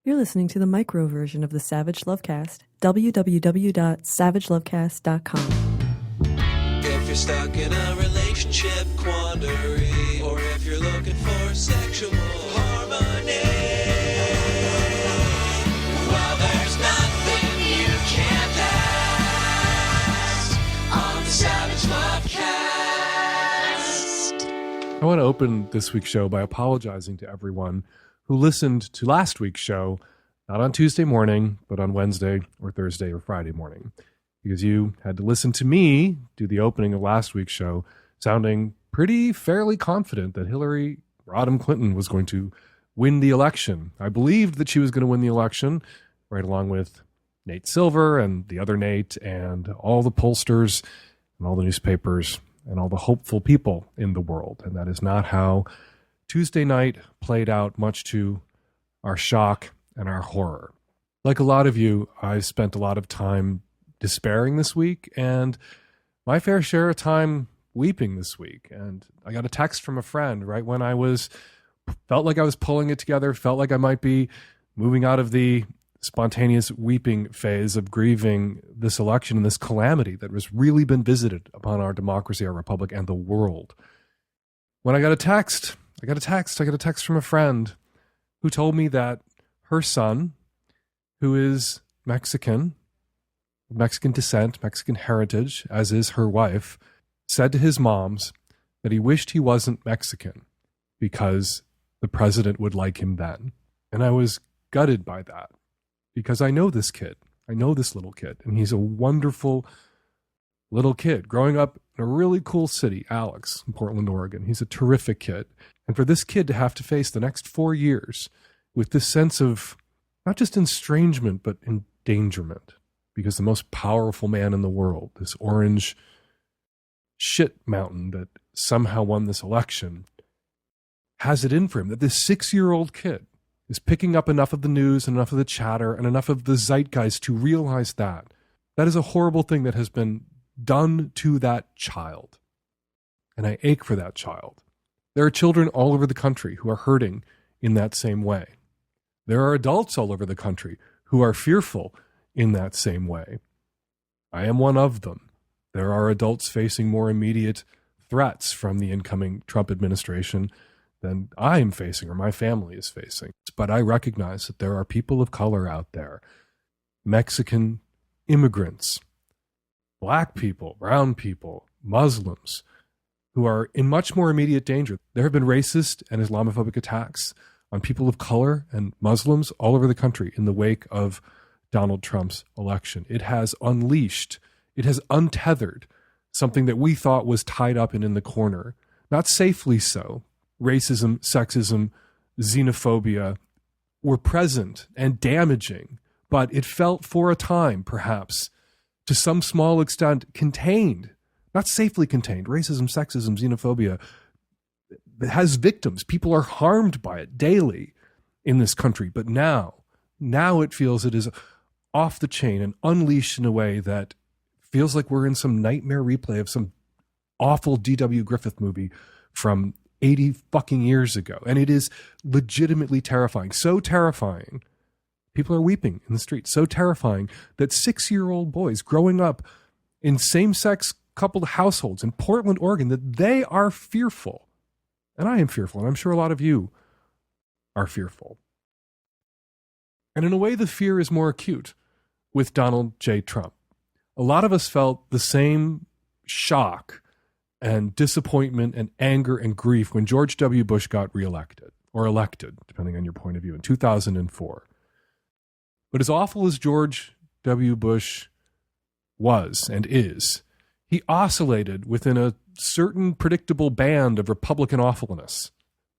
You're listening to the micro version of the Savage Lovecast. www.savagelovecast.com. If you're stuck in a relationship quandary, or if you're looking for sexual harmony, well, there's nothing you can't ask on the Savage Lovecast. I want to open this week's show by apologizing to everyone who listened to last week's show, not on Tuesday morning, but on Wednesday or Thursday or Friday morning, because you had to listen to me do the opening of last week's show, sounding pretty fairly confident that Hillary Rodham Clinton was going to win the election. I believed that she was going to win the election, right along with Nate Silver and the other Nate and all the pollsters and all the newspapers and all the hopeful people in the world. And that is not how Tuesday night played out, much to our shock and our horror. Like a lot of you, I've spent a lot of time despairing this week and my fair share of time weeping this week. And I got a text from a friend right when felt like I was pulling it together, felt like I might be moving out of the spontaneous weeping phase of grieving this election and this calamity that has really been visited upon our democracy, our republic, and the world. When I got a text from a friend who told me that her son, who is Mexican descent, Mexican heritage, as is her wife, said to his moms that he wished he wasn't Mexican because the president would like him then. And I was gutted by that because I know this kid. I know this little kid, and he's a wonderful little kid growing up in a really cool city, Alex, in Portland, Oregon. He's a terrific kid. And for this kid to have to face the next 4 years with this sense of not just estrangement, but endangerment, because the most powerful man in the world, this orange shit mountain that somehow won this election, has it in for him that this 6-year-old kid is picking up enough of the news and enough of the chatter and enough of the zeitgeist to realize that that is a horrible thing that has been done to that child. And I ache for that child. There are children all over the country who are hurting in that same way. There are adults all over the country who are fearful in that same way. I am one of them. There are adults facing more immediate threats from the incoming Trump administration than I am facing or my family is facing. But I recognize that there are people of color out there, Mexican immigrants, Black people, brown people, Muslims, who are in much more immediate danger. There have been racist and Islamophobic attacks on people of color and Muslims all over the country in the wake of Donald Trump's election. It has untethered something that we thought was tied up and in the corner. Not safely so. Racism, sexism, xenophobia were present and damaging, but it felt for a time, perhaps, to some small extent, contained. Not safely contained. Racism, sexism, xenophobia has victims. People are harmed by it daily in this country. But now it feels it is off the chain and unleashed in a way that feels like we're in some nightmare replay of some awful D.W. Griffith movie from 80 fucking years ago. And it is legitimately terrifying. So terrifying. People are weeping in the streets. So terrifying that 6-year-old boys growing up in same-sex coupled households in Portland, Oregon, that they are fearful. And I am fearful, and I'm sure a lot of you are fearful. And in a way, the fear is more acute with Donald J. Trump. A lot of us felt the same shock and disappointment and anger and grief when George W. Bush got reelected, or elected, depending on your point of view, in 2004. But as awful as George W. Bush was and is, he oscillated within a certain predictable band of Republican awfulness.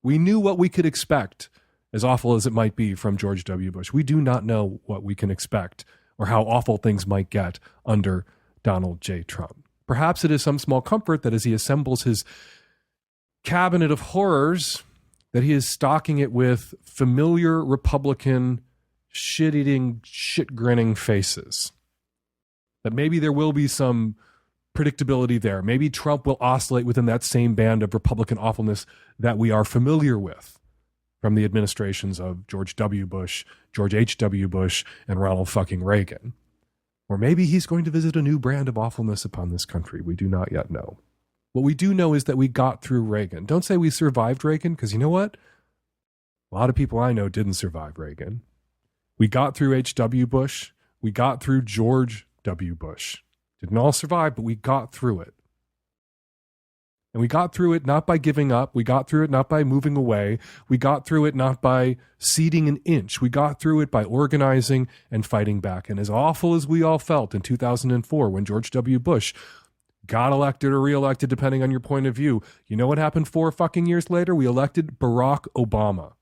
We knew what we could expect, as awful as it might be from George W. Bush. We do not know what we can expect or how awful things might get under Donald J. Trump. Perhaps it is some small comfort that as he assembles his cabinet of horrors, that he is stocking it with familiar Republican shit-eating, shit-grinning faces. That maybe there will be some predictability there. Maybe Trump will oscillate within that same band of Republican awfulness that we are familiar with from the administrations of George W. Bush, George H.W. Bush, and Ronald fucking Reagan. Or maybe he's going to visit a new brand of awfulness upon this country. We do not yet know. What we do know is that we got through Reagan. Don't say we survived Reagan, because you know what? A lot of people I know didn't survive Reagan. We got through H.W. Bush. We got through George W. Bush. Didn't all survive, but we got through it. And we got through it not by giving up. We got through it not by moving away. We got through it not by ceding an inch. We got through it by organizing and fighting back. And as awful as we all felt in 2004 when George W. Bush got elected or reelected, depending on your point of view, you know what happened 4 fucking years later? We elected Barack Obama.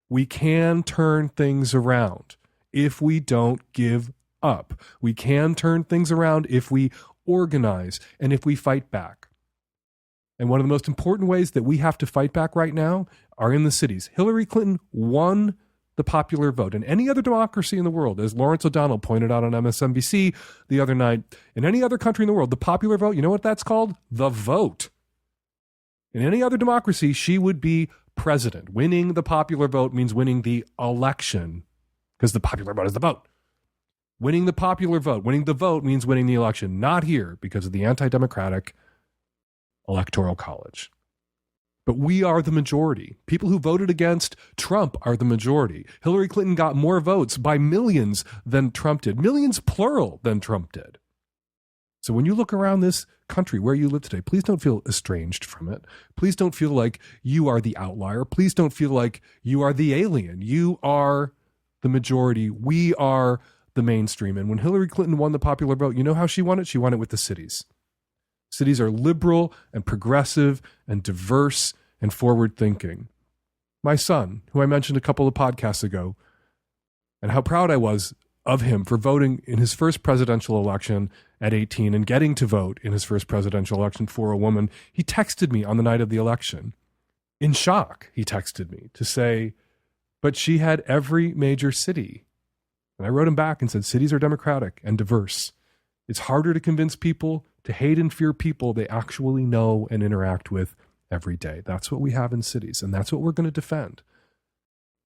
We can turn things around if we don't give up. We can turn things around if we organize and if we fight back. And one of the most important ways that we have to fight back right now are in the cities. Hillary Clinton won the popular vote. In any other democracy in the world, as Lawrence O'Donnell pointed out on MSNBC the other night, in any other country in the world, the popular vote, you know what that's called? The vote. In any other democracy, she would be president. Winning the popular vote means winning the election, because the popular vote is the vote. Winning the popular vote, winning the vote means winning the election. Not here, because of the anti-democratic Electoral College. But we are the majority. People who voted against Trump are the majority. Hillary Clinton got more votes by millions than Trump did. Millions plural than Trump did. So when you look around this country where you live today, please don't feel estranged from it. Please don't feel like you are the outlier. Please don't feel like you are the alien. You are the majority. We are the mainstream. And when Hillary Clinton won the popular vote, you know how she won it? She won it with the cities. Cities are liberal and progressive and diverse and forward-thinking. My son, who I mentioned a couple of podcasts ago, and how proud I was of him for voting in his first presidential election at 18 and getting to vote in his first presidential election for a woman, he texted me on the night of the election. In shock, he texted me to say, but she had every major city. And I wrote him back and said, cities are democratic and diverse. It's harder to convince people to hate and fear people they actually know and interact with every day. That's what we have in cities, and that's what we're going to defend.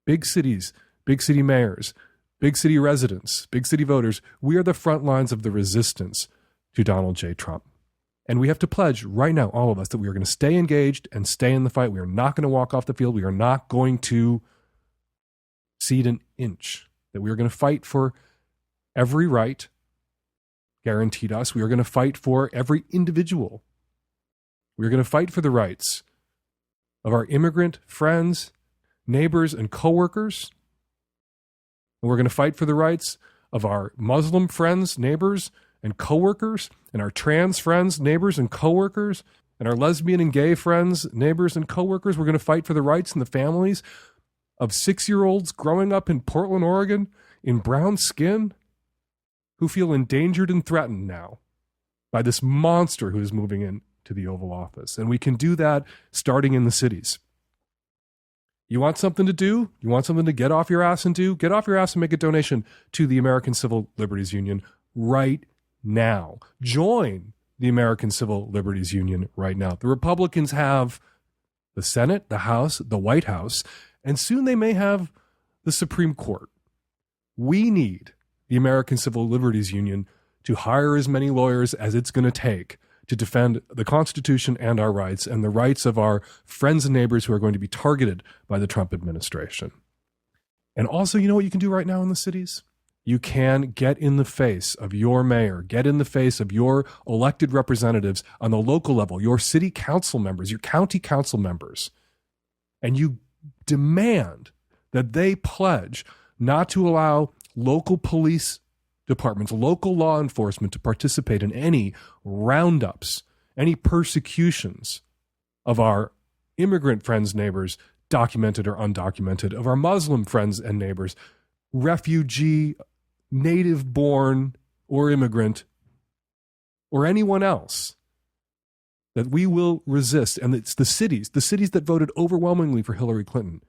Big cities, big city mayors, big city residents, big city voters, we are the front lines of the resistance to Donald J. Trump. And we have to pledge right now, all of us, that we are going to stay engaged and stay in the fight. We are not going to walk off the field. We are not going to cede an inch. That we are going to fight for every right guaranteed us. We are going to fight for every individual. We are going to fight for the rights of our immigrant friends, neighbors, and coworkers. And we're going to fight for the rights of our Muslim friends, neighbors, and coworkers, and our trans friends, neighbors, and coworkers, and our lesbian and gay friends, neighbors, and coworkers. We're going to fight for the rights and the families of 6-year-olds growing up in Portland, Oregon, in brown skin, who feel endangered and threatened now by this monster who is moving into the Oval Office. And we can do that starting in the cities. You want something to do? You want something to get off your ass and do? Get off your ass and make a donation to the American Civil Liberties Union right now. Join the American Civil Liberties Union right now. The Republicans have the Senate, the House, the White House, and soon they may have the Supreme Court. We need the American Civil Liberties Union to hire as many lawyers as it's going to take to defend the Constitution and our rights and the rights of our friends and neighbors who are going to be targeted by the Trump administration. And also, you know what you can do right now in the cities? You can get in the face of your mayor, get in the face of your elected representatives on the local level, your city council members, your county council members, and you demand that they pledge not to allow local police departments, local law enforcement to participate in any roundups, any persecutions of our immigrant friends, neighbors, documented or undocumented, of our Muslim friends and neighbors, refugee, native-born, or immigrant, or anyone else, that we will resist. And it's the cities that voted overwhelmingly for Hillary Clinton,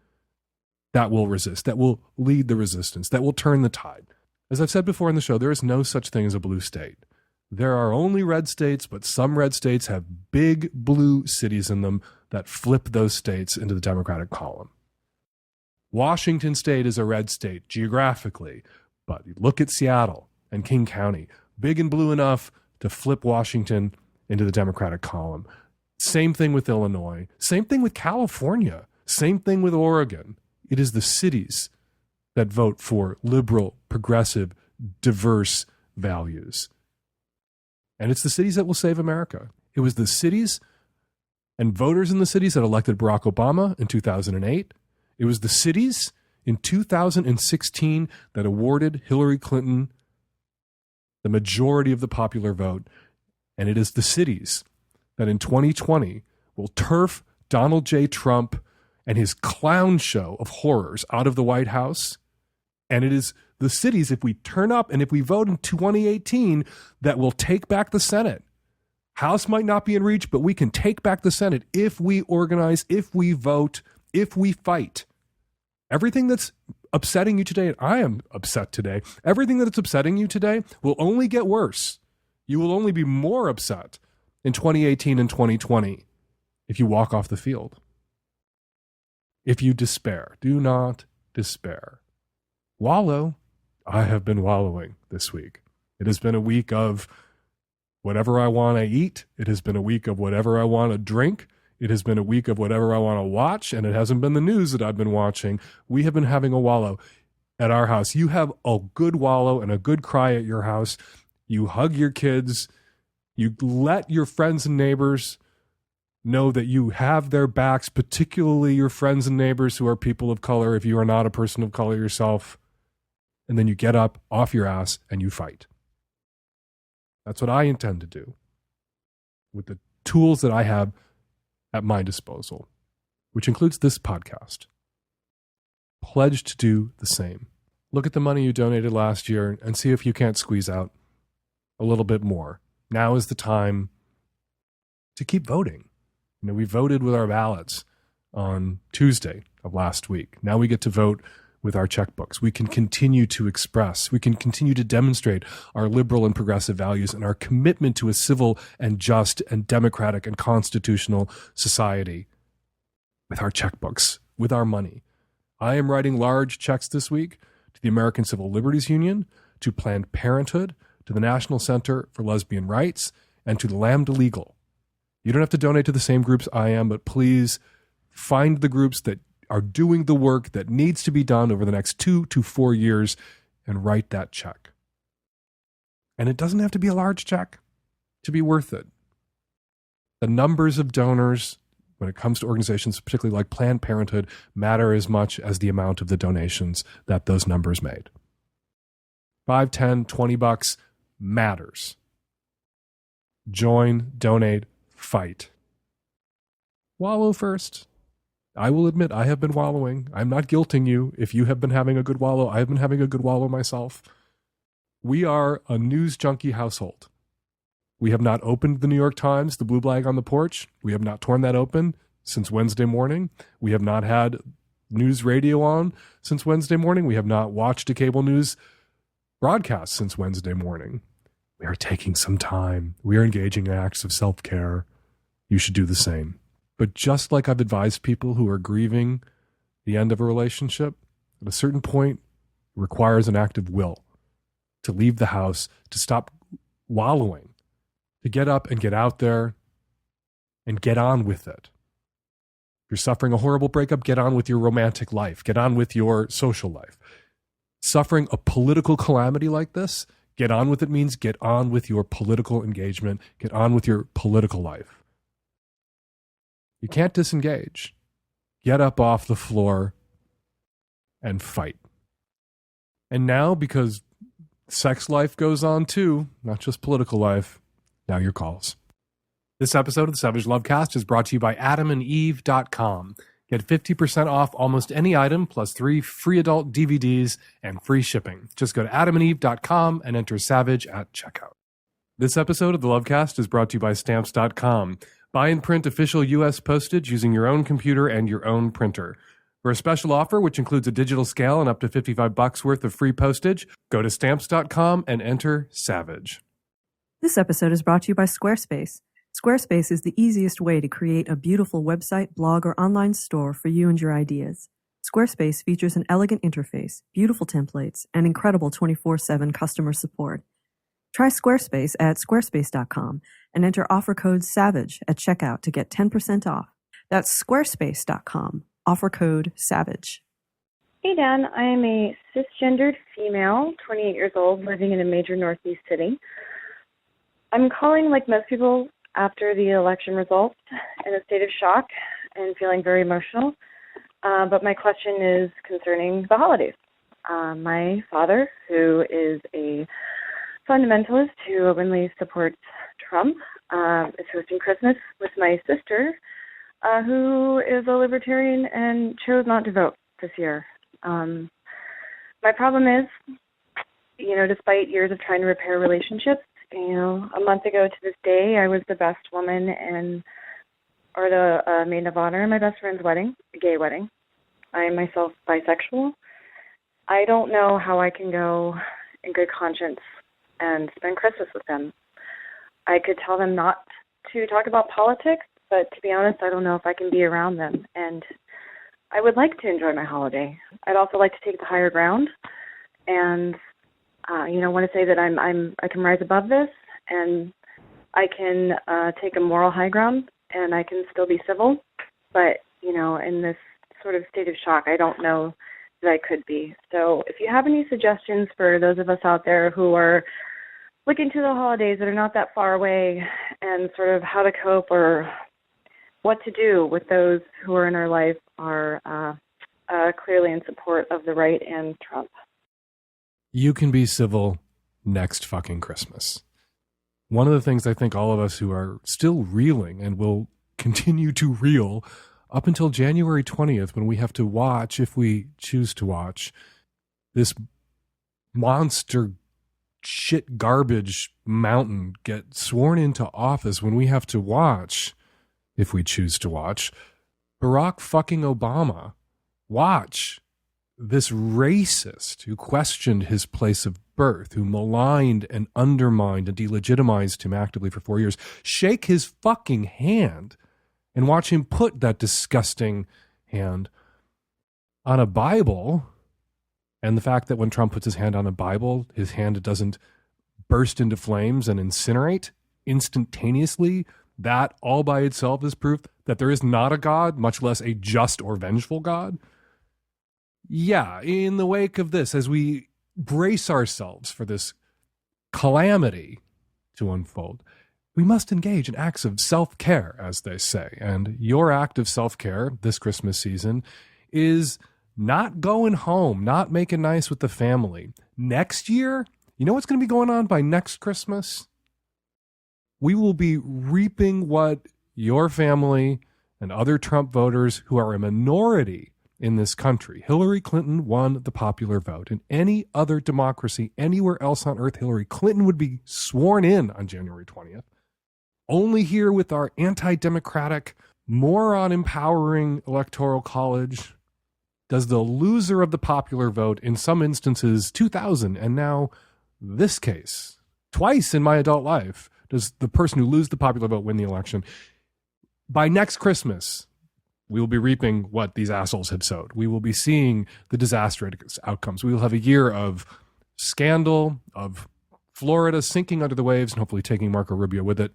that will resist, that will lead the resistance, that will turn the tide. As I've said before in the show, there is no such thing as a blue state. There are only red states, but some red states have big blue cities in them that flip those states into the Democratic column. Washington State is a red state geographically, but you look at Seattle and King County, big and blue enough to flip Washington into the Democratic column. Same thing with Illinois. Same thing with California. Same thing with Oregon. It is the cities that vote for liberal, progressive, diverse values. And it's the cities that will save America. It was the cities and voters in the cities that elected Barack Obama in 2008. It was the cities in 2016 that awarded Hillary Clinton the majority of the popular vote. And it is the cities that in 2020 will turf Donald J. Trump and his clown show of horrors out of the White House. And it is the cities, if we turn up and if we vote in 2018, that will take back the Senate. House might not be in reach, but we can take back the Senate if we organize, if we vote, if we fight. Everything that's upsetting you today, and I am upset today, everything that's upsetting you today will only get worse. You will only be more upset in 2018 and 2020 if you walk off the field. If you despair, do not despair. Wallow. I have been wallowing this week. It has been a week of whatever I want to eat. It has been a week of whatever I want to drink. It has been a week of whatever I want to watch, and it hasn't been the news that I've been watching. We have been having a wallow at our house. You have a good wallow and a good cry at your house. You hug your kids. You let your friends and neighbors know that you have their backs, particularly your friends and neighbors who are people of color, if you are not a person of color yourself. And then you get up off your ass and you fight. That's what I intend to do with the tools that I have at my disposal, which includes this podcast. Pledge to do the same. Look at the money you donated last year and see if you can't squeeze out a little bit more. Now is the time to keep voting. You know, we voted with our ballots on Tuesday of last week. Now we get to vote with our checkbooks. We can continue to express, we can continue to demonstrate our liberal and progressive values and our commitment to a civil and just and democratic and constitutional society with our checkbooks, with our money. I am writing large checks this week to the American Civil Liberties Union, to Planned Parenthood, to the National Center for Lesbian Rights, and to the Lambda Legal. You don't have to donate to the same groups I am, but please find the groups that are doing the work that needs to be done over the next 2 to 4 years and write that check. And it doesn't have to be a large check to be worth it. The numbers of donors when it comes to organizations, particularly like Planned Parenthood, matter as much as the amount of the donations that those numbers made. 5, 10, 20 bucks matters. Join, donate, fight. Wallow first. I will admit I have been wallowing. I'm not guilting you. If you have been having a good wallow, I have been having a good wallow myself. We are a news junkie household. We have not opened the New York Times, the blue flag on the porch. We have not torn that open since Wednesday morning. We have not had news radio on since Wednesday morning. We have not watched a cable news broadcast since Wednesday morning. We are taking some time. We are engaging in acts of self-care. You should do the same. But just like I've advised people who are grieving the end of a relationship, at a certain point, it requires an act of will to leave the house, to stop wallowing, to get up and get out there and get on with it. If you're suffering a horrible breakup, get on with your romantic life. Get on with your social life. Suffering a political calamity like this, get on with it means get on with your political engagement. Get on with your political life. You can't disengage. Get up off the floor and fight. And now, because sex life goes on too, not just political life, now your calls. This episode of the Savage Lovecast is brought to you by adamandeve.com. Get 50% off almost any item, plus 3 free adult DVDs and free shipping. Just go to adamandeve.com and enter Savage at checkout. This episode of the Lovecast is brought to you by Stamps.com. Buy and print official U.S. postage using your own computer and your own printer. For a special offer, which includes a digital scale and up to $55 worth of free postage, go to Stamps.com and enter Savage. This episode is brought to you by Squarespace. Squarespace is the easiest way to create a beautiful website, blog, or online store for you and your ideas. Squarespace features an elegant interface, beautiful templates, and incredible 24/7 customer support. Try Squarespace at squarespace.com and enter offer code SAVAGE at checkout to get 10% off. That's squarespace.com, offer code SAVAGE. Hey, Dan. I am a cisgendered female, 28 years old, living in a major Northeast city. I'm calling, like most people, after the election results in a state of shock and feeling very emotional. But my question is concerning the holidays. My father, who is a fundamentalist who openly supports Trump, is hosting Christmas with my sister, who is a libertarian and chose not to vote this year. My problem is, despite years of trying to repair relationships, a month ago to this day, I was the best woman or the maid of honor in my best friend's wedding, a gay wedding. I am myself bisexual. I don't know how I can go in good conscience and spend Christmas with them. I could tell them not to talk about politics, but to be honest, I don't know if I can be around them. And I would like to enjoy my holiday. I'd also like to take the higher ground, and want to say that I can rise above this, and I can take a moral high ground, and I can still be civil. But in this sort of state of shock, I don't know that I could be. So, if you have any suggestions for those of us out there who are looking to the holidays that are not that far away, and sort of how to cope or what to do with those who are in our life are clearly in support of the right and Trump. You can be civil next fucking Christmas. One of the things I think all of us who are still reeling and will continue to reel up until January 20th, when we have to watch, if we choose to watch, this monster shit garbage mountain get sworn into office, when we have to watch, if we choose to watch, Barack fucking Obama watch this racist who questioned his place of birth, who maligned and undermined and delegitimized him actively for 4 years, shake his fucking hand and watch him put that disgusting hand on a Bible. And the fact that when Trump puts his hand on a Bible, his hand doesn't burst into flames and incinerate instantaneously, that all by itself is proof that there is not a God, much less a just or vengeful God. Yeah, in the wake of this, as we brace ourselves for this calamity to unfold, we must engage in acts of self-care, as they say. And your act of self-care this Christmas season is not going home, not making nice with the family. Next year, you know what's going to be going on by next Christmas? We will be reaping what your family and other Trump voters, who are a minority in this country. Hillary Clinton won the popular vote. In any other democracy anywhere else on earth, Hillary Clinton would be sworn in on January 20th. Only here with our anti-democratic, moron empowering electoral college does the loser of the popular vote, in some instances 2000, and now this case, twice in my adult life, does the person who loses the popular vote win the election. By next Christmas, we will be reaping what these assholes have sowed. We will be seeing the disastrous outcomes. We will have a year of scandal, of Florida sinking under the waves and hopefully taking Marco Rubio with it.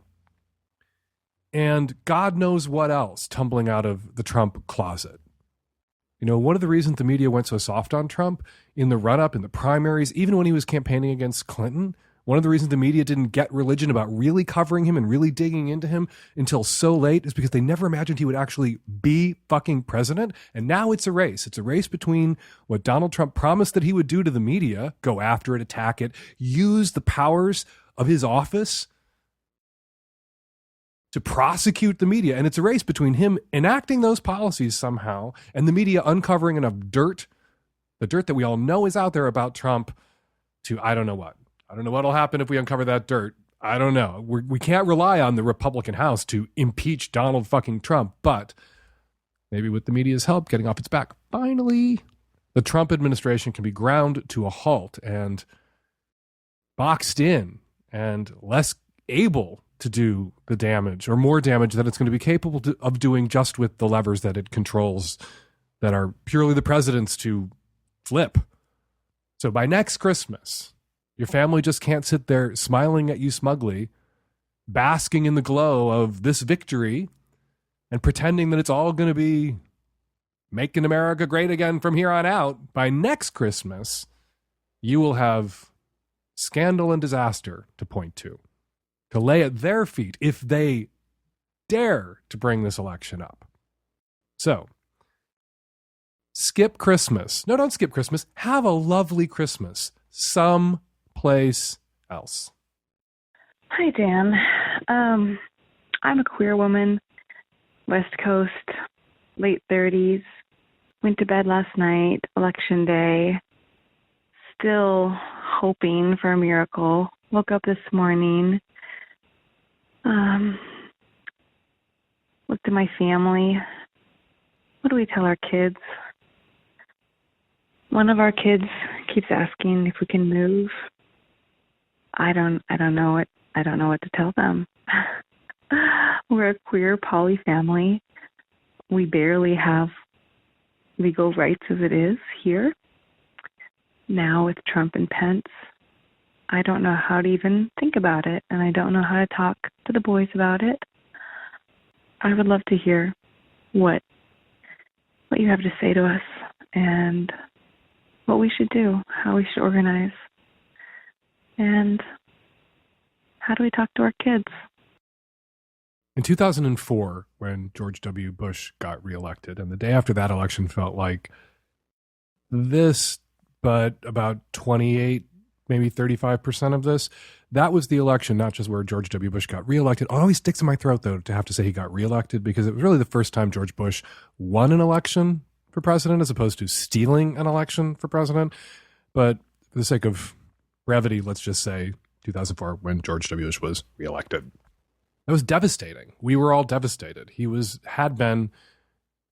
And God knows what else tumbling out of the Trump closet. One of the reasons the media went so soft on Trump in the run-up, in the primaries, even when he was campaigning against Clinton, one of the reasons the media didn't get religion about really covering him and really digging into him until so late is because they never imagined he would actually be fucking president. And now it's a race. It's a race between what Donald Trump promised that he would do to the media, go after it, attack it, use the powers of his office to prosecute the media. And it's a race between him enacting those policies somehow and the media uncovering enough dirt, the dirt that we all know is out there about Trump, to I don't know what. I don't know what'll happen if we uncover that dirt. I don't know. We can't rely on the Republican House to impeach Donald fucking Trump, but maybe with the media's help, getting off its back, finally, the Trump administration can be ground to a halt and boxed in and less able to do the damage or more damage that it's going to be capable of doing just with the levers that it controls that are purely the president's to flip. So by next Christmas, your family just can't sit there smiling at you smugly, basking in the glow of this victory and pretending that it's all going to be making America great again from here on out. By next Christmas, you will have scandal and disaster to point to lay at their feet if they dare to bring this election up. So, skip Christmas. No, don't skip Christmas. Have a lovely Christmas someplace else. Hi, Dan. I'm a queer woman, West Coast, late 30s. Went to bed last night, election day. Still hoping for a miracle. Woke up this morning. Looked at my family. What do we tell our kids? One of our kids keeps asking if we can move. I don't know it. I don't know what to tell them. We're a queer poly family. We barely have legal rights as it is here. Now with Trump and Pence, I don't know how to even think about it, and I don't know how to talk to the boys about it. I would love to hear what you have to say to us and what we should do, how we should organize, and how do we talk to our kids? In 2004, when George W. Bush got reelected, and the day after that election felt like this, but about 28, maybe 35% of this, that was the election, not just where George W. Bush got reelected. It always sticks in my throat, though, to have to say he got reelected, because it was really the first time George Bush won an election for president as opposed to stealing an election for president. But for the sake of brevity, let's just say 2004, when George W. Bush was reelected. That was devastating. We were all devastated. He had been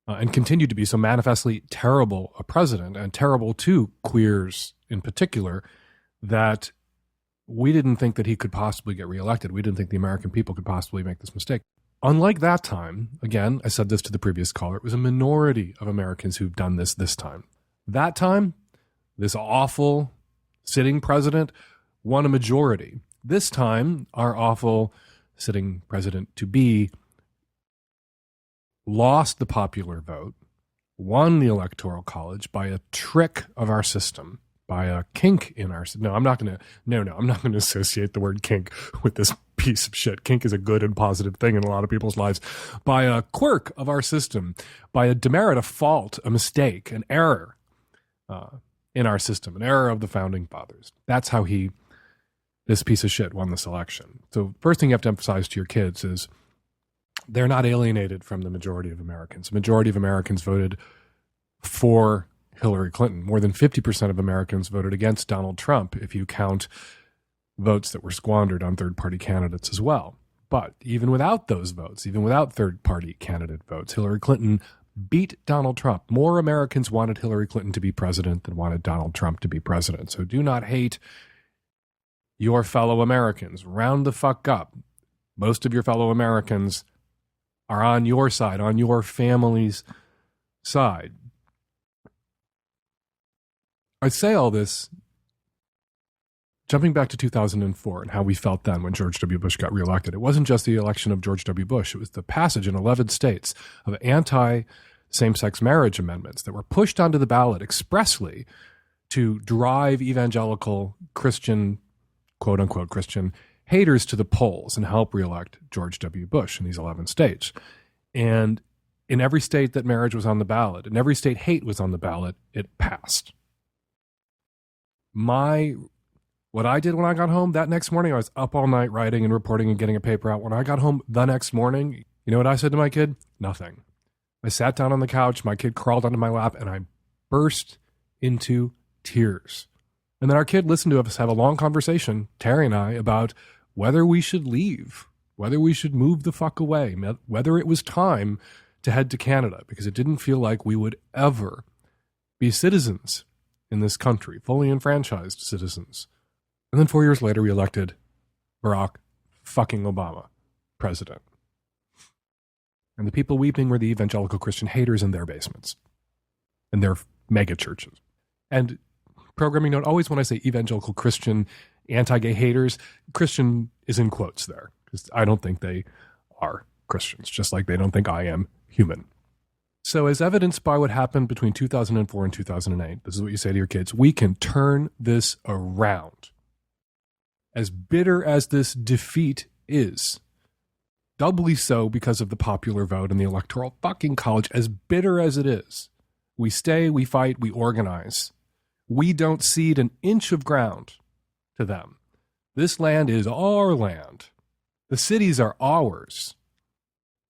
and continued to be so manifestly terrible a president, and terrible to queers in particular, that we didn't think that he could possibly get reelected. We didn't think the American people could possibly make this mistake. Unlike that time, again, I said this to the previous caller, it was a minority of Americans who've done this time. That time, this awful sitting president won a majority. This time, our awful sitting president-to-be lost the popular vote, won the Electoral College by a trick of our system, by a kink in our... I'm not going to associate the word kink with this piece of shit. Kink is a good and positive thing in a lot of people's lives. By a quirk of our system, by a demerit, a fault, a mistake, an error in our system, an error of the founding fathers. That's how this piece of shit won this election. So first thing you have to emphasize to your kids is they're not alienated from the majority of Americans. The majority of Americans voted for Hillary Clinton. More than 50% of Americans voted against Donald Trump, if you count votes that were squandered on third-party candidates as well. But even without those votes, even without third-party candidate votes, Hillary Clinton beat Donald Trump. More Americans wanted Hillary Clinton to be president than wanted Donald Trump to be president. So do not hate your fellow Americans. Round the fuck up. Most of your fellow Americans are on your side, on your family's side. I say all this jumping back to 2004 and how we felt then when George W. Bush got reelected. It wasn't just the election of George W. Bush. It was the passage in 11 states of anti-same-sex marriage amendments that were pushed onto the ballot expressly to drive evangelical Christian, quote-unquote Christian, haters to the polls and help reelect George W. Bush in these 11 states. And in every state that marriage was on the ballot, in every state hate was on the ballot, it passed. What I did when I got home that next morning, I was up all night writing and reporting and getting a paper out. When I got home the next morning, you know what I said to my kid? Nothing. I sat down on the couch, my kid crawled onto my lap, and I burst into tears. And then our kid listened to us have a long conversation, Terry and I, about whether we should leave, whether we should move the fuck away, whether it was time to head to Canada, because it didn't feel like we would ever be citizens in this country, fully enfranchised citizens. And then 4 years later, we elected Barack fucking Obama president. And the people weeping were the evangelical Christian haters in their basements. and they're mega churches. And programming note, always when I say evangelical Christian, anti-gay haters, Christian is in quotes there, because I don't think they are Christians, just like they don't think I am human. So as evidenced by what happened between 2004 and 2008, this is what you say to your kids: we can turn this around. As bitter as this defeat is, doubly so because of the popular vote and the electoral fucking college, as bitter as it is, we stay, we fight, we organize. We don't cede an inch of ground to them. This land is our land. The cities are ours.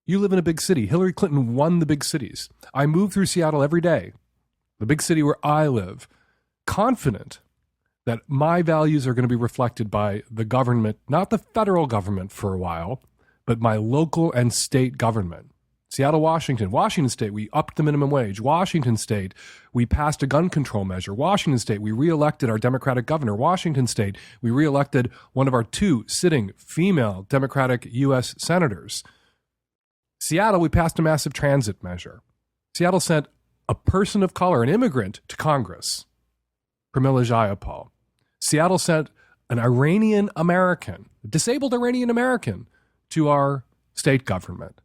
You live in a big city. Hillary Clinton won the big cities. I move through Seattle every day, the big city where I live, confident that my values are going to be reflected by the government, not the federal government for a while, but my local and state government. Seattle, Washington State, we upped the minimum wage. Washington State, we passed a gun control measure. Washington State, we reelected our Democratic governor. Washington State, we reelected one of our 2 sitting female Democratic U.S. senators. Seattle, we passed a massive transit measure. Seattle sent a person of color, an immigrant, to Congress, Pramila Jayapal. Seattle sent an Iranian American, a disabled Iranian American, to our state government.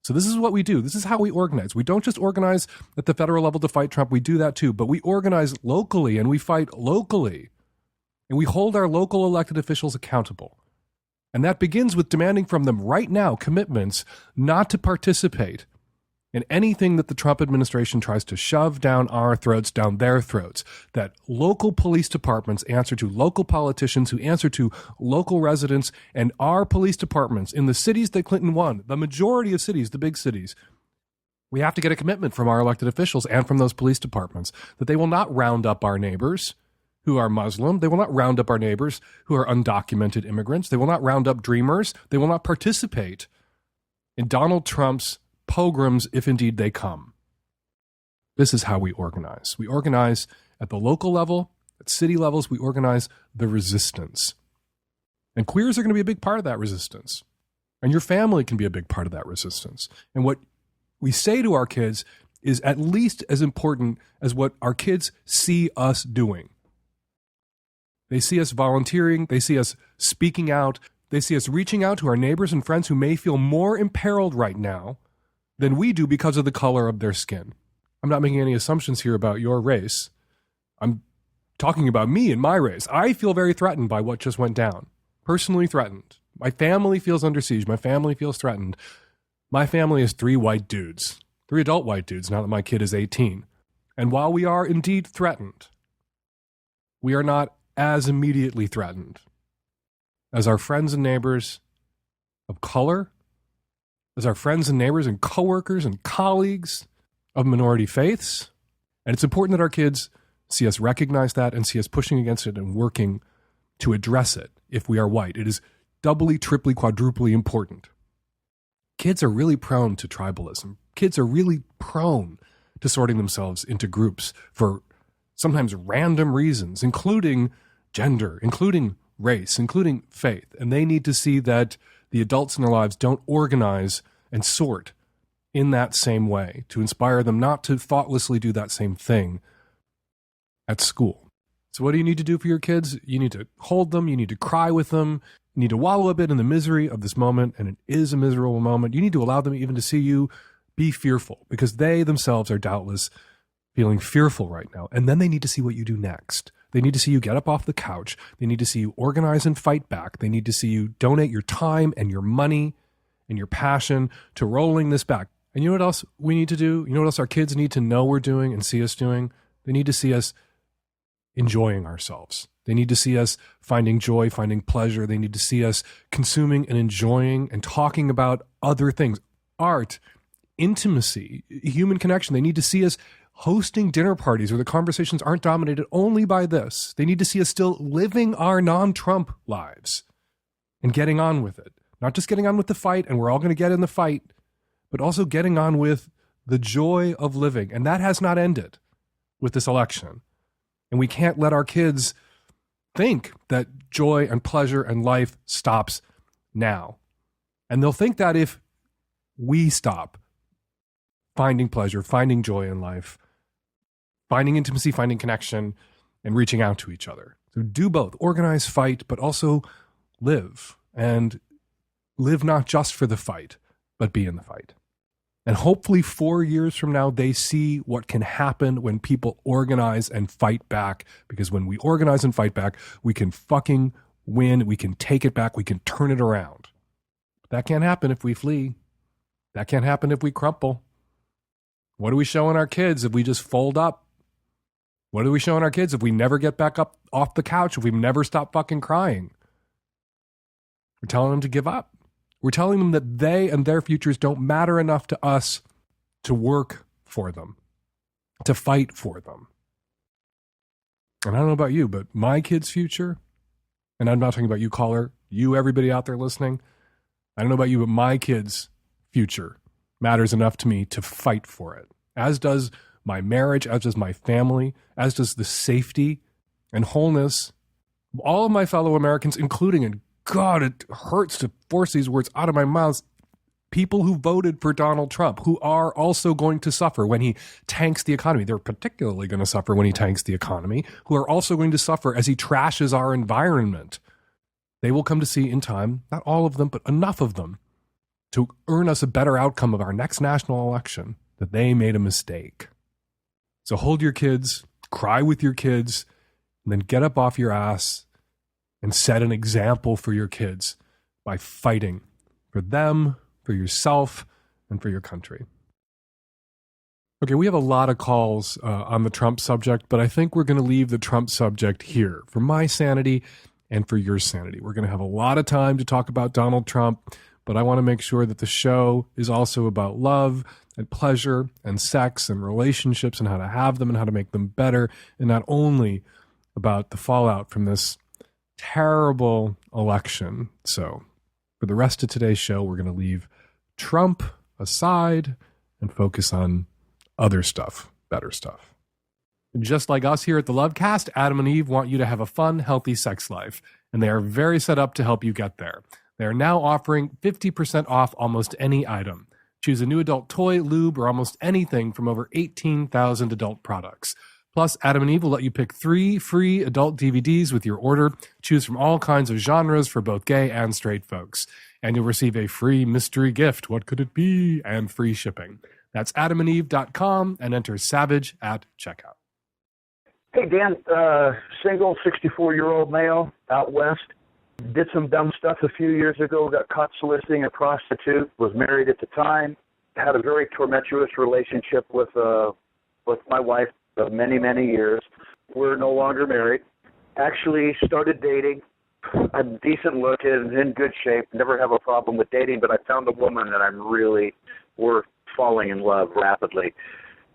So this is what we do. This is how we organize. We don't just organize at the federal level to fight Trump. We do that too, but we organize locally and we fight locally. And we hold our local elected officials accountable. And that begins with demanding from them right now commitments not to participate in anything that the Trump administration tries to shove down our throats, down their throats. That local police departments answer to local politicians who answer to local residents, and our police departments in the cities that Clinton won, the majority of cities, the big cities, we have to get a commitment from our elected officials and from those police departments that they will not round up our neighbors who are Muslim. They will not round up our neighbors who are undocumented immigrants. They will not round up dreamers. They will not participate in Donald Trump's pogroms if indeed they come. This is how we organize. We organize at the local level, at city levels. We organize the resistance. And queers are going to be a big part of that resistance. And your family can be a big part of that resistance. And what we say to our kids is at least as important as what our kids see us doing. They see us volunteering. They see us speaking out. They see us reaching out to our neighbors and friends who may feel more imperiled right now than we do because of the color of their skin. I'm not making any assumptions here about your race. I'm talking about me and my race. I feel very threatened by what just went down. Personally threatened. My family feels under siege. My family feels threatened. My family is 3 white dudes. 3 adult white dudes, now that my kid is 18. And while we are indeed threatened, we are not as immediately threatened as our friends and neighbors of color, as our friends and neighbors and coworkers and colleagues of minority faiths. And it's important that our kids see us recognize that and see us pushing against it and working to address it if we are white. It is doubly, triply, quadruply important. Kids are really prone to tribalism. Kids are really prone to sorting themselves into groups for sometimes random reasons, including gender, including race, including faith. And they need to see that the adults in their lives don't organize and sort in that same way, to inspire them not to thoughtlessly do that same thing at school. So what do you need to do for your kids? You need to hold them. You need to cry with them. You need to wallow a bit in the misery of this moment, and it is a miserable moment. You need to allow them even to see you be fearful, because they themselves are doubtless feeling fearful right now. And then they need to see what you do next. They need to see you get up off the couch. They need to see you organize and fight back. They need to see you donate your time and your money and your passion to rolling this back. And you know what else we need to do? You know what else our kids need to know we're doing and see us doing? They need to see us enjoying ourselves. They need to see us finding joy, finding pleasure. They need to see us consuming and enjoying and talking about other things, art, intimacy, human connection. They need to see us hosting dinner parties where the conversations aren't dominated only by this. They need to see us still living our non-Trump lives and getting on with it. Not just getting on with the fight, and we're all going to get in the fight, but also getting on with the joy of living. And that has not ended with this election. And we can't let our kids think that joy and pleasure and life stops now. And they'll think that if we stop finding pleasure, finding joy in life, finding intimacy, finding connection, and reaching out to each other. So do both. Organize, fight, but also live. And live not just for the fight, but be in the fight. And hopefully 4 years from now, they see what can happen when people organize and fight back. Because when we organize and fight back, we can fucking win. We can take it back. We can turn it around. But that can't happen if we flee. That can't happen if we crumple. What are we showing our kids if we just fold up? What are we showing our kids if we never get back up off the couch, if we never stop fucking crying? We're telling them to give up. We're telling them that they and their futures don't matter enough to us to work for them, to fight for them. And I don't know about you, but my kid's future, and I'm not talking about you, caller, you, everybody out there listening, I don't know about you, but my kid's future matters enough to me to fight for it, as does my marriage, as does my family, as does the safety and wholeness of all of my fellow Americans, including, and God, it hurts to force these words out of my mouth, people who voted for Donald Trump, who are also going to suffer when he tanks the economy. They're particularly going to suffer when he tanks the economy, who are also going to suffer as he trashes our environment. They will come to see in time, not all of them, but enough of them, to earn us a better outcome of our next national election, that they made a mistake. So hold your kids, cry with your kids, and then get up off your ass and set an example for your kids by fighting for them, for yourself, and for your country. Okay, we have a lot of calls on the Trump subject, but I think we're going to leave the Trump subject here for my sanity and for your sanity. We're going to have a lot of time to talk about Donald Trump, but I want to make sure that the show is also about love and pleasure and sex and relationships and how to have them and how to make them better, and not only about the fallout from this terrible election. So for the rest of today's show, we're going to leave Trump aside and focus on other stuff, better stuff. Just like us here at the Lovecast, Adam and Eve want you to have a fun, healthy sex life, and they are very set up to help you get there. They are now offering 50% off almost any item. Choose a new adult toy, lube, or almost anything from over 18,000 adult products. Plus, Adam and Eve will let you pick 3 free adult DVDs with your order. Choose from all kinds of genres for both gay and straight folks. And you'll receive a free mystery gift. What could it be? And free shipping. That's adamandeve.com and enter SAVAGE at checkout. Hey, Dan, single 64-year-old male out west. Did some dumb stuff a few years ago. Got caught soliciting a prostitute. Was married at the time. Had a very tumultuous relationship with my wife of many, many years. We're no longer married. Actually started dating. I'm decent looking, in good shape, never have a problem with dating, but I found a woman that we're falling in love rapidly.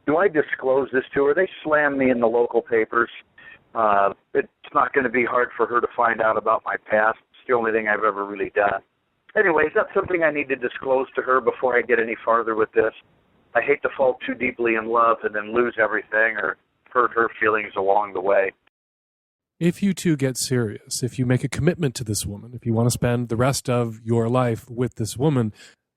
Do I disclose this to her? They slammed me in the local papers. It's not going to be hard for her to find out about my past. It's the only thing I've ever really done. Anyway, is that something I need to disclose to her before I get any farther with this? I hate to fall too deeply in love and then lose everything or hurt her feelings along the way. If you two get serious, if you make a commitment to this woman, if you want to spend the rest of your life with this woman,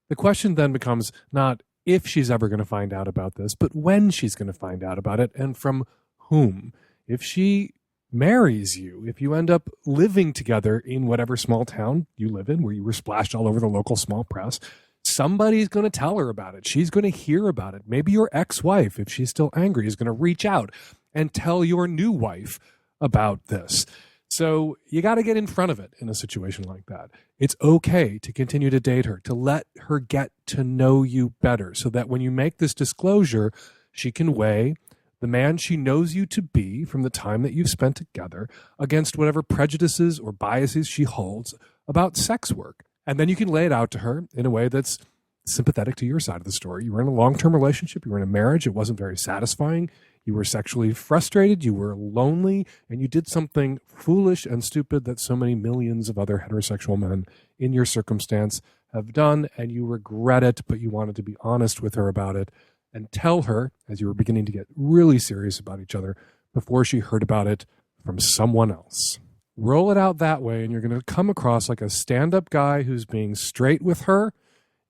the question then becomes not if she's ever going to find out about this, but when she's going to find out about it and from whom. If she marries you, if you end up living together in whatever small town you live in where you were splashed all over the local small press, somebody's going to tell her about it. She's going to hear about it. Maybe your ex-wife, if she's still angry, is going to reach out and tell your new wife about this. So you got to get in front of it in a situation like that. It's okay to continue to date her, to let her get to know you better so that when you make this disclosure, she can weigh the man she knows you to be from the time that you've spent together against whatever prejudices or biases she holds about sex work. And then you can lay it out to her in a way that's sympathetic to your side of the story. You were in a long-term relationship. You were in a marriage. It wasn't very satisfying. You were sexually frustrated. You were lonely. And you did something foolish and stupid that so many millions of other heterosexual men in your circumstance have done. And you regret it, but you wanted to be honest with her about it and tell her, as you were beginning to get really serious about each other, before she heard about it from someone else. Roll it out that way, and you're going to come across like a stand-up guy who's being straight with her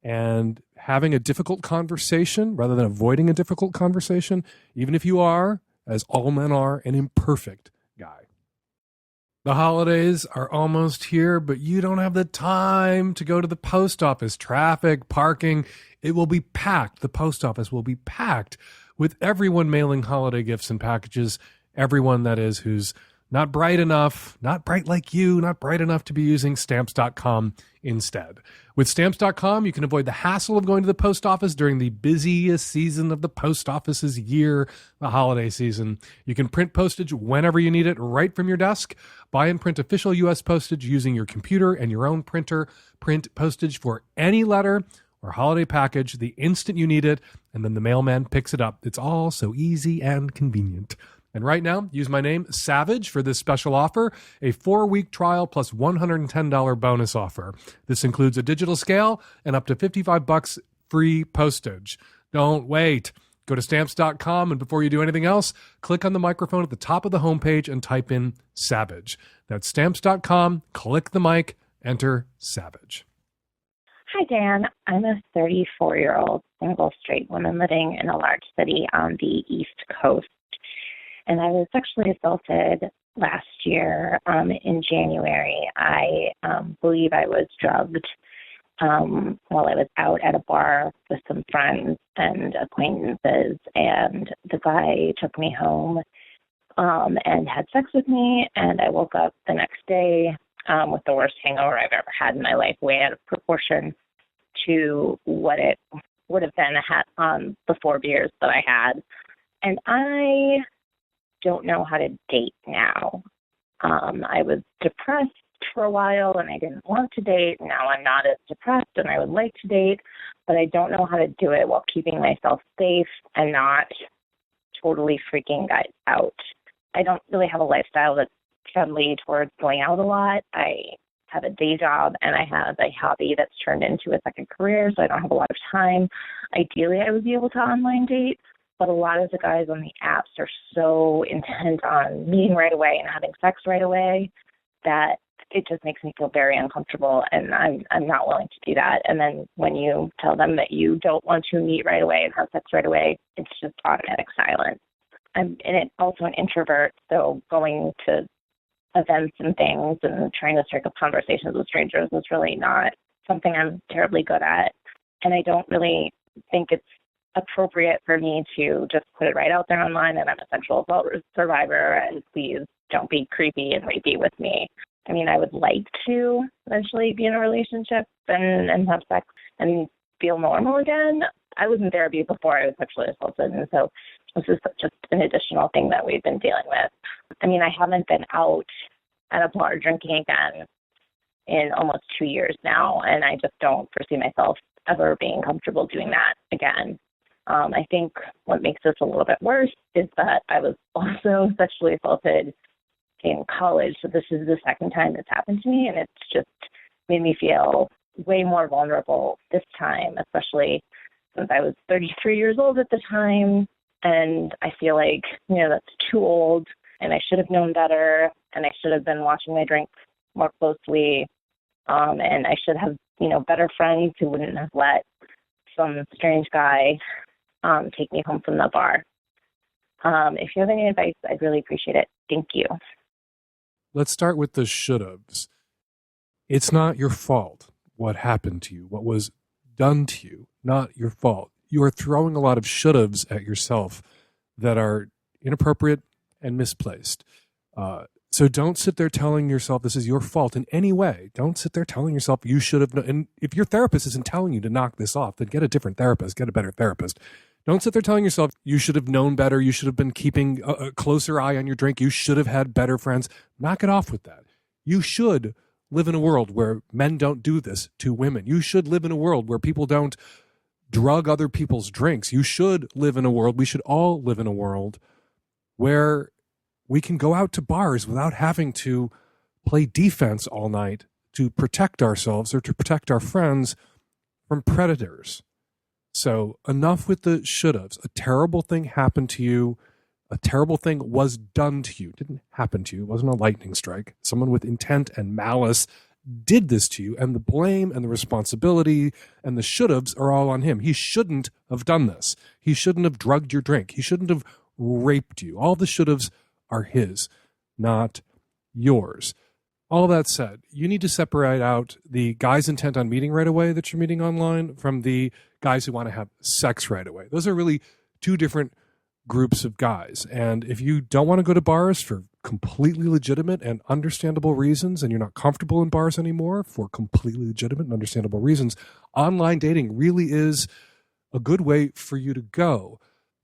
and having a difficult conversation rather than avoiding a difficult conversation. Even if you are as all men are, an imperfect guy. The holidays are almost here, but you don't have the time to go to the post office. Traffic, parking, it will be packed. The post office will be packed with everyone mailing holiday gifts and packages. Everyone, that is, who's not bright enough, not bright like you, not bright enough to be using Stamps.com instead. With Stamps.com, you can avoid the hassle of going to the post office during the busiest season of the post office's year, the holiday season. You can print postage whenever you need it right from your desk. Buy and print official U.S. postage using your computer and your own printer. Print postage for any letter or holiday package the instant you need it, and then the mailman picks it up. It's all so easy and convenient. And right now, use my name, Savage, for this special offer, a 4-week trial plus $110 bonus offer. This includes a digital scale and up to $55 free postage. Don't wait. Go to Stamps.com, and before you do anything else, click on the microphone at the top of the homepage and type in Savage. That's Stamps.com, click the mic, enter Savage. Hi, Dan. I'm a 34-year-old single straight woman living in a large city on the East Coast. And I was sexually assaulted last year in January. I believe I was drugged while I was out at a bar with some friends and acquaintances. And the guy took me home and had sex with me. And I woke up the next day with the worst hangover I've ever had in my life, way out of proportion to what it would have been the 4 beers that I had. And I don't know how to date now. I was depressed for a while and I didn't want to date. Now I'm not as depressed and I would like to date, but I don't know how to do it while keeping myself safe and not totally freaking guys out. I don't really have a lifestyle that's friendly towards going out a lot. I have a day job and I have a hobby that's turned into a second career, so I don't have a lot of time. Ideally, I would be able to online date, but a lot of the guys on the apps are so intent on meeting right away and having sex right away that it just makes me feel very uncomfortable, and I'm not willing to do that. And then when you tell them that you don't want to meet right away and have sex right away, it's just automatic silence. I'm also an introvert, so going to events and things and trying to strike up conversations with strangers is really not something I'm terribly good at. And I don't really think it's appropriate for me to just put it right out there online that I'm a sexual assault survivor and please don't be creepy and rapey with me. I mean, I would like to eventually be in a relationship and have sex and feel normal again. I was in therapy before I was sexually assaulted, and so this is just an additional thing that we've been dealing with. I mean, I haven't been out at a bar drinking again in almost 2 years now, and I just don't foresee myself ever being comfortable doing that again. I think what makes this a little bit worse is that I was also sexually assaulted in college, so this is the second time it's happened to me, and it's just made me feel way more vulnerable this time, especially since I was 33 years old at the time, and I feel like, that's too old, and I should have known better, and I should have been watching my drink more closely, and I should have, better friends who wouldn't have let some strange guy take me home from the bar. If you have any advice, I'd really appreciate it. Thank you. Let's start with the should-haves. It's not your fault what happened to you, what was done to you, not your fault. You are throwing a lot of should-haves at yourself that are inappropriate and misplaced. So don't sit there telling yourself this is your fault in any way. Don't sit there telling yourself you should have known. And if your therapist isn't telling you to knock this off, then get a different therapist, get a better therapist. Don't sit there telling yourself you should have known better. You should have been keeping a closer eye on your drink. You should have had better friends. Knock it off with that. You should live in a world where men don't do this to women. You should live in a world where people don't drug other people's drinks. You should live in a world, we should all live in a world where we can go out to bars without having to play defense all night to protect ourselves or to protect our friends from predators. So enough with the should-haves. A terrible thing happened to you. A terrible thing was done to you. It didn't happen to you. It wasn't a lightning strike. Someone with intent and malice did this to you, and the blame and the responsibility and the should-haves are all on him. He shouldn't have done this. He shouldn't have drugged your drink. He shouldn't have raped you. All the should-haves are his, not yours. All that said, you need to separate out the guys intent on meeting right away that you're meeting online from the guys who want to have sex right away. Those are really two different groups of guys. And if you don't want to go to bars for completely legitimate and understandable reasons, and you're not comfortable in bars anymore for completely legitimate and understandable reasons, online dating really is a good way for you to go.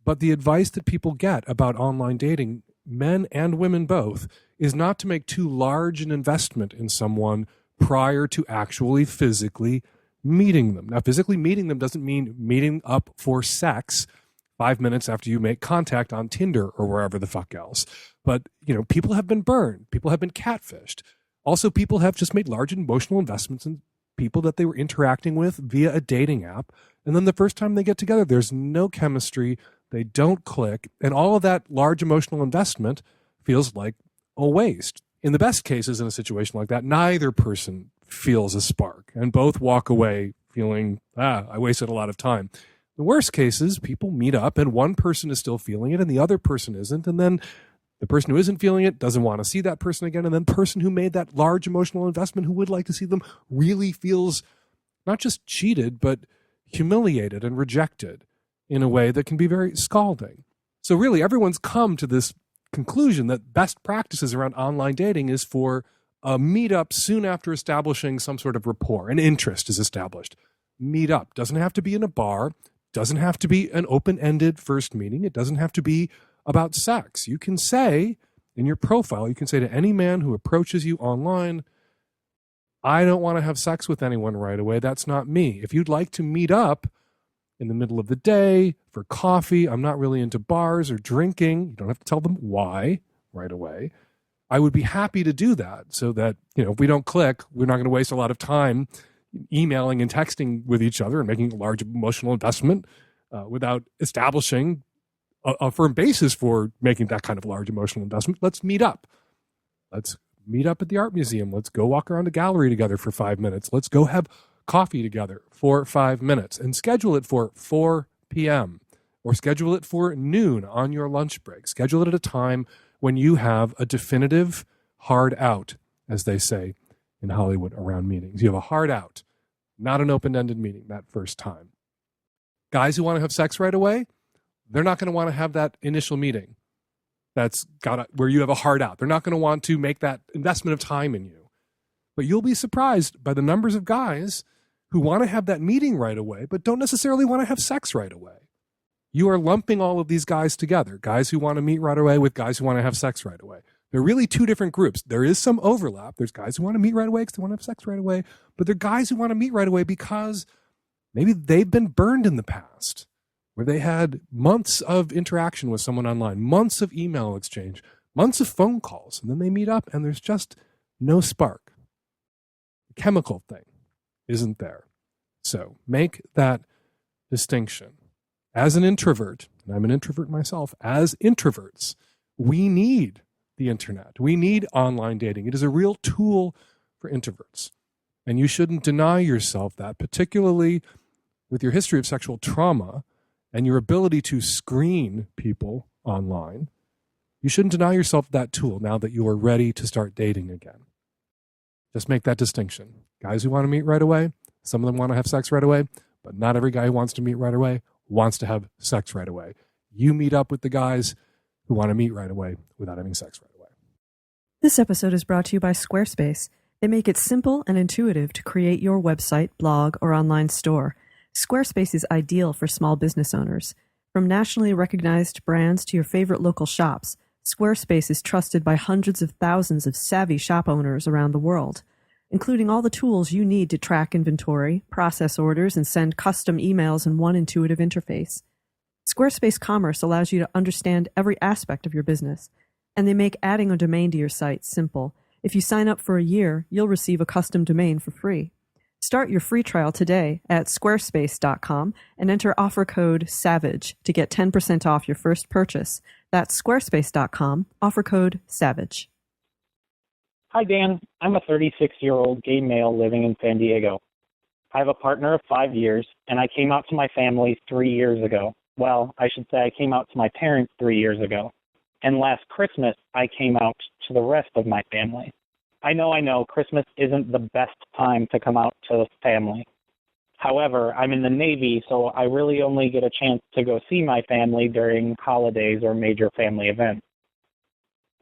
But the advice that people get about online dating, men and women both, is not to make too large an investment in someone prior to actually physically meeting them. Now, physically meeting them doesn't mean meeting up for sex 5 minutes after you make contact on Tinder or wherever the fuck else. But, people have been burned. People have been catfished. Also, people have just made large emotional investments in people that they were interacting with via a dating app. And then the first time they get together, there's no chemistry. They don't click. And all of that large emotional investment feels like a waste. In the best cases in a situation like that, neither person feels a spark and both walk away feeling, I wasted a lot of time. The worst cases, people meet up and one person is still feeling it and the other person isn't. And then the person who isn't feeling it doesn't want to see that person again. And then the person who made that large emotional investment, who would like to see them, really feels not just cheated, but humiliated and rejected in a way that can be very scalding. So really, everyone's come to this conclusion that best practices around online dating is for a meetup soon after establishing some sort of rapport. An interest is established. Meetup doesn't have to be in a bar, doesn't have to be an open-ended first meeting. It doesn't have to be about sex. You can say in your profile, you can say to any man who approaches you online, I don't want to have sex with anyone right away. That's not me. If you'd like to meet up in the middle of the day for coffee, I'm not really into bars or drinking. You don't have to tell them why right away. I would be happy to do that so that, if we don't click, we're not going to waste a lot of time emailing and texting with each other and making a large emotional investment without establishing a firm basis for making that kind of large emotional investment. Let's meet up. Let's meet up at the art museum. Let's go walk around a gallery together for 5 minutes. Let's go have coffee together for 5 minutes and schedule it for 4 p.m. or schedule it for noon on your lunch break. Schedule it at a time when you have a definitive hard out, as they say in Hollywood around meetings. You have a hard out, not an open-ended meeting that first time. Guys who want to have sex right away, they're not going to want to have that initial meeting where you have a hard out. They're not going to want to make that investment of time in you. But you'll be surprised by the numbers of guys who want to have that meeting right away, but don't necessarily want to have sex right away. You are lumping all of these guys together, guys who want to meet right away with guys who want to have sex right away. They're really two different groups. There is some overlap. There's guys who want to meet right away because they want to have sex right away, but there are guys who want to meet right away because maybe they've been burned in the past, where they had months of interaction with someone online, months of email exchange, months of phone calls, and then they meet up and there's just no spark. The chemical thing isn't there. So make that distinction. As an introvert, and I'm an introvert myself, as introverts, we need the internet. We need online dating. It is a real tool for introverts. And you shouldn't deny yourself that, particularly with your history of sexual trauma and your ability to screen people online. You shouldn't deny yourself that tool now that you are ready to start dating again. Just make that distinction. Guys who want to meet right away, some of them want to have sex right away, but not every guy who wants to meet right away wants to have sex right away. You meet up with the guys who want to meet right away without having sex right away. This episode is brought to you by Squarespace. They make it simple and intuitive to create your website, blog, or online store. Squarespace is ideal for small business owners. From nationally recognized brands to your favorite local shops, Squarespace is trusted by hundreds of thousands of savvy shop owners around the world, including all the tools you need to track inventory, process orders, and send custom emails in one intuitive interface. Squarespace Commerce allows you to understand every aspect of your business, and they make adding a domain to your site simple. If you sign up for a year, you'll receive a custom domain for free. Start your free trial today at squarespace.com and enter offer code SAVAGE to get 10% off your first purchase. That's squarespace.com, offer code SAVAGE. Hi, Dan. I'm a 36-year-old gay male living in San Diego. I have a partner of 5 years, and I came out to my family 3 years ago. Well, I should say I came out to my parents 3 years ago. And last Christmas, I came out to the rest of my family. I know, Christmas isn't the best time to come out to the family. However, I'm in the Navy, so I really only get a chance to go see my family during holidays or major family events.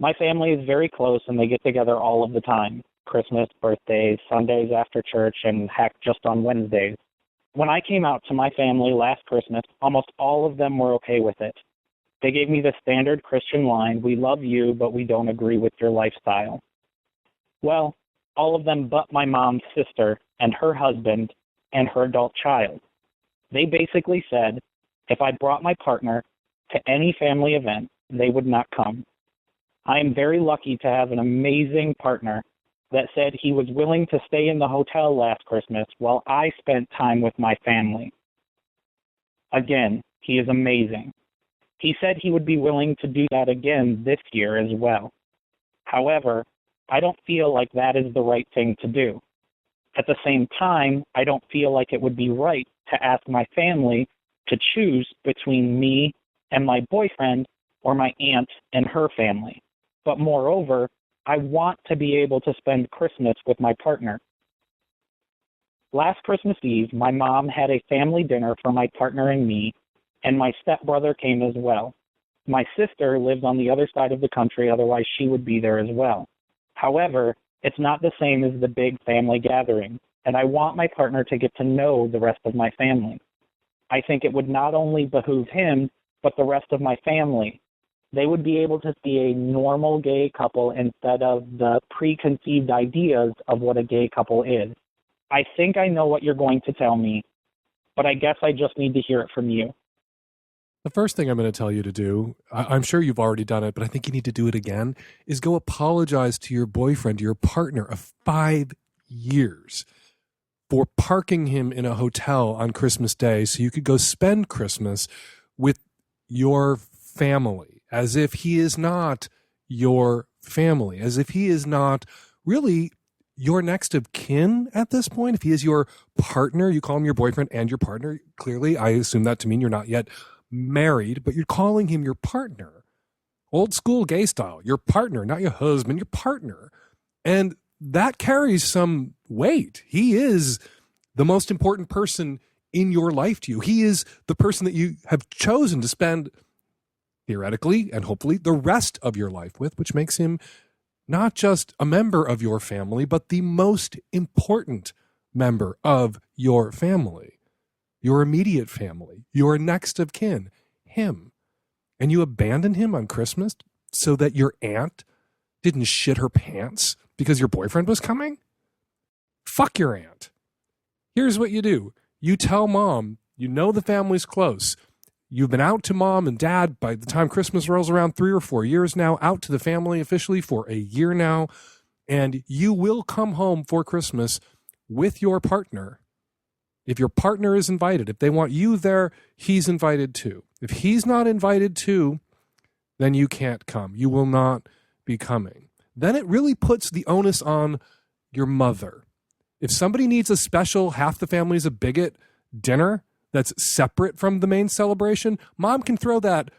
My family is very close, and they get together all of the time. Christmas, birthdays, Sundays after church, and heck, just on Wednesdays. When I came out to my family last Christmas, almost all of them were okay with it. They gave me the standard Christian line, "We love you, but we don't agree with your lifestyle." Well, all of them but my mom's sister and her husband and her adult child. They basically said if I brought my partner to any family event, they would not come. I am very lucky to have an amazing partner that said he was willing to stay in the hotel last Christmas while I spent time with my family. Again, he is amazing. He said he would be willing to do that again this year as well. However, I don't feel like that is the right thing to do. At the same time, I don't feel like it would be right to ask my family to choose between me and my boyfriend or my aunt and her family. But moreover, I want to be able to spend Christmas with my partner. Last Christmas Eve, my mom had a family dinner for my partner and me, and my stepbrother came as well. My sister lives on the other side of the country, otherwise she would be there as well. However, it's not the same as the big family gathering, and I want my partner to get to know the rest of my family. I think it would not only behoove him, but the rest of my family. They would be able to see a normal gay couple instead of the preconceived ideas of what a gay couple is. I think I know what you're going to tell me, but I guess I just need to hear it from you. The first thing I'm going to tell you to do, I'm sure you've already done it, but I think you need to do it again, is go apologize to your boyfriend, your partner of 5 years for parking him in a hotel on Christmas Day so you could go spend Christmas with your family, as if he is not your family, as if he is not really your next of kin at this point. If he is your partner, you call him your boyfriend and your partner. Clearly, I assume that to mean you're not yet married, but you're calling him your partner. Old school gay style, your partner, not your husband, your partner. And that carries some weight. He is the most important person in your life to you. He is the person that you have chosen to spend, theoretically and hopefully, the rest of your life with, which makes him not just a member of your family, but the most important member of your family. Your immediate family, your next of kin, him. And you abandon him on Christmas so that your aunt didn't shit her pants because your boyfriend was coming? Fuck your aunt. Here's what you do. You tell mom, you know the family's close. You've been out to mom and dad by the time Christmas rolls around 3 or 4 years now, out to the family officially for a year now, and you will come home for Christmas with your partner. If your partner is invited, if they want you there, he's invited too. If he's not invited too, then you can't come. You will not be coming. Then it really puts the onus on your mother. If somebody needs a special, half the family's a bigot dinner that's separate from the main celebration, mom can throw that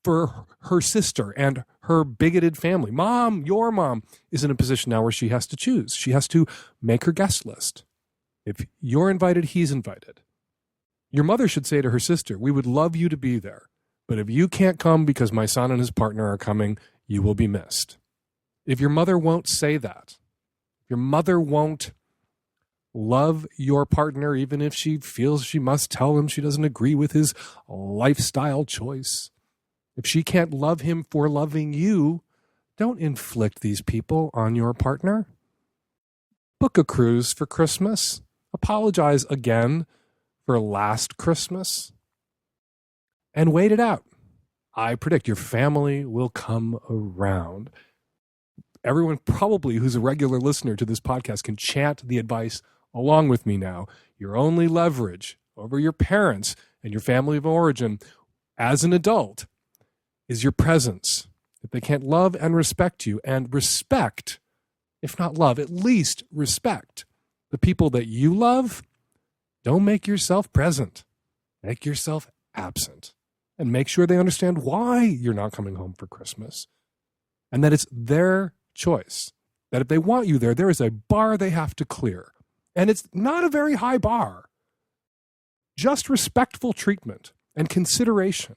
for her sister and her bigoted family. Mom, your mom, is in a position now where she has to choose. She has to make her guest list. If you're invited, he's invited. Your mother should say to her sister, we would love you to be there, but if you can't come because my son and his partner are coming, you will be missed. If your mother won't say that, if your mother won't love your partner, even if she feels she must tell him she doesn't agree with his lifestyle choice, if she can't love him for loving you, don't inflict these people on your partner. Book a cruise for Christmas. Apologize again for last Christmas. And wait it out. I predict your family will come around. Everyone probably who's a regular listener to this podcast can chant the advice along with me now. Your only leverage over your parents and your family of origin as an adult is your presence. If they can't love and respect you, and respect, if not love, at least respect the people that you love, don't make yourself present. Make yourself absent. and make sure they understand why you're not coming home for Christmas. And that it's their choice. That if they want you there, there is a bar they have to clear. And it's not a very high bar. Just respectful treatment and consideration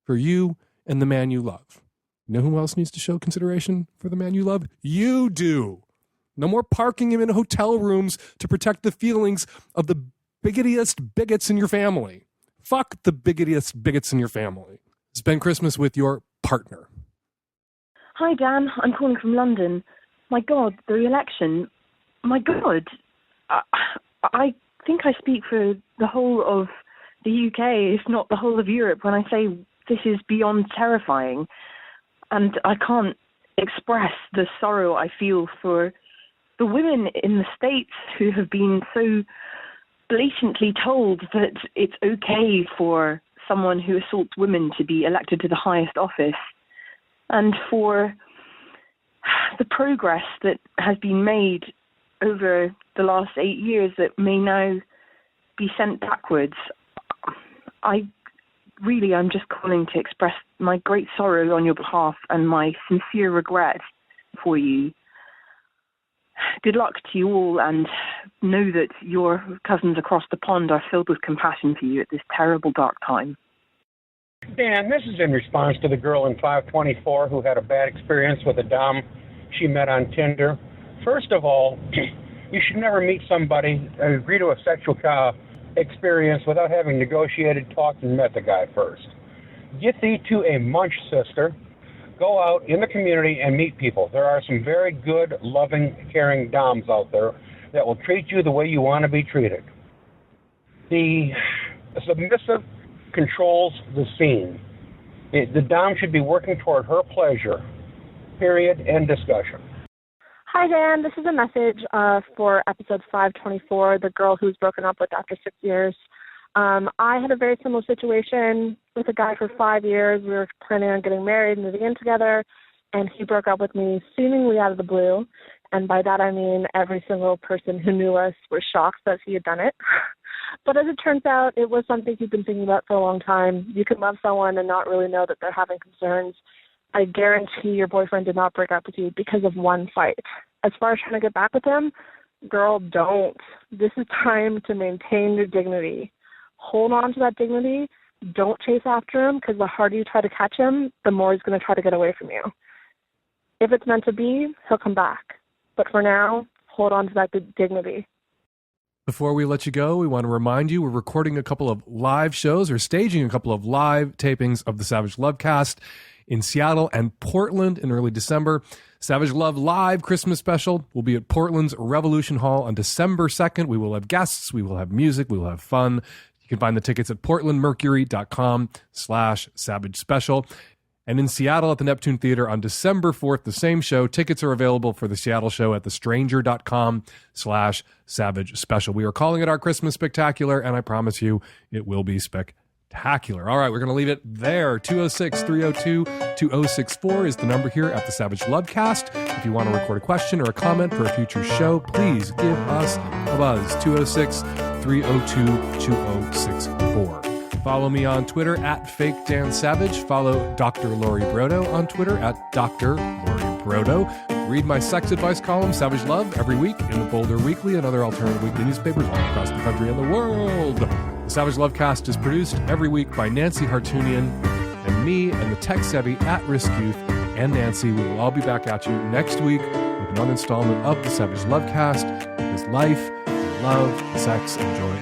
for you and the man you love. You know who else needs to show consideration for the man you love? You do. No more parking him in hotel rooms to protect the feelings of the bigotiest bigots in your family. Fuck the bigotiest bigots in your family. Spend Christmas with your partner. Hi, Dan. I'm calling from London. My God, the re-election. My God. I think I speak for the whole of the UK, if not the whole of Europe, when I say this is beyond terrifying. And I can't express the sorrow I feel for the women in the States who have been so blatantly told that it's okay for someone who assaults women to be elected to the highest office, and for the progress that has been made over the last 8 years that may now be sent backwards. I'm just calling to express my great sorrow on your behalf and my sincere regret for you. Good luck to you all, and know that your cousins across the pond are filled with compassion for you at this terrible, dark time. Dan, this is in response to the girl in 524 who had a bad experience with a dom she met on Tinder. First of all, you should never meet somebody and agree to a sexual experience without having negotiated, talked, and met the guy first. Get thee to a munch, sister. Go out in the community and meet people. There are some very good, loving, caring doms out there that will treat you the way you want to be treated. The submissive controls the scene. The dom should be working toward her pleasure, period, end discussion. Hi, Dan. This is a message for episode 524, the girl who's broken up with after 6 years. I had a very similar situation with a guy for 5 years. We were planning on getting married and moving in together, and he broke up with me seemingly out of the blue. And by that I mean every single person who knew us was shocked that he had done it. But as it turns out, it was something he'd been thinking about for a long time. You can love someone and not really know that they're having concerns. I guarantee your boyfriend did not break up with you because of one fight. As far as trying to get back with him, girl, don't. This is time to maintain your dignity. Hold on to that dignity. Don't chase after him, because the harder you try to catch him, the more he's going to try to get away from you. If it's meant to be, he'll come back. But for now, hold on to that dignity. Before we let you go, we want to remind you we're recording a couple of live shows, or staging a couple of live tapings of the Savage Lovecast in Seattle and Portland in early December. Savage Love Live Christmas Special will be at Portland's Revolution Hall on December 2nd. We will have guests, we will have music, we will have fun. You can find the tickets at portlandmercury.com/Savage Special. And in Seattle at the Neptune Theater on December 4th, the same show. Tickets are available for the Seattle show at thestranger.com/Savage Special. We are calling it our Christmas Spectacular, and I promise you it will be spectacular. All right, we're going to leave it there. 206-302-2064 is the number here at the Savage Lovecast. If you want to record a question or a comment for a future show, please give us a buzz. 206-302-2064. Follow me on Twitter at FakeDanSavage. Follow Dr. Lori Brotto on Twitter at Dr. Lori Brotto. Read my sex advice column, Savage Love, every week in the Boulder Weekly and other alternative weekly newspapers all across the country and the world. The Savage Lovecast is produced every week by Nancy Hartunian and me and the tech-savvy at-risk youth and Nancy. We will all be back at you next week with another installment of the Savage Lovecast. Because life, love, sex, and joy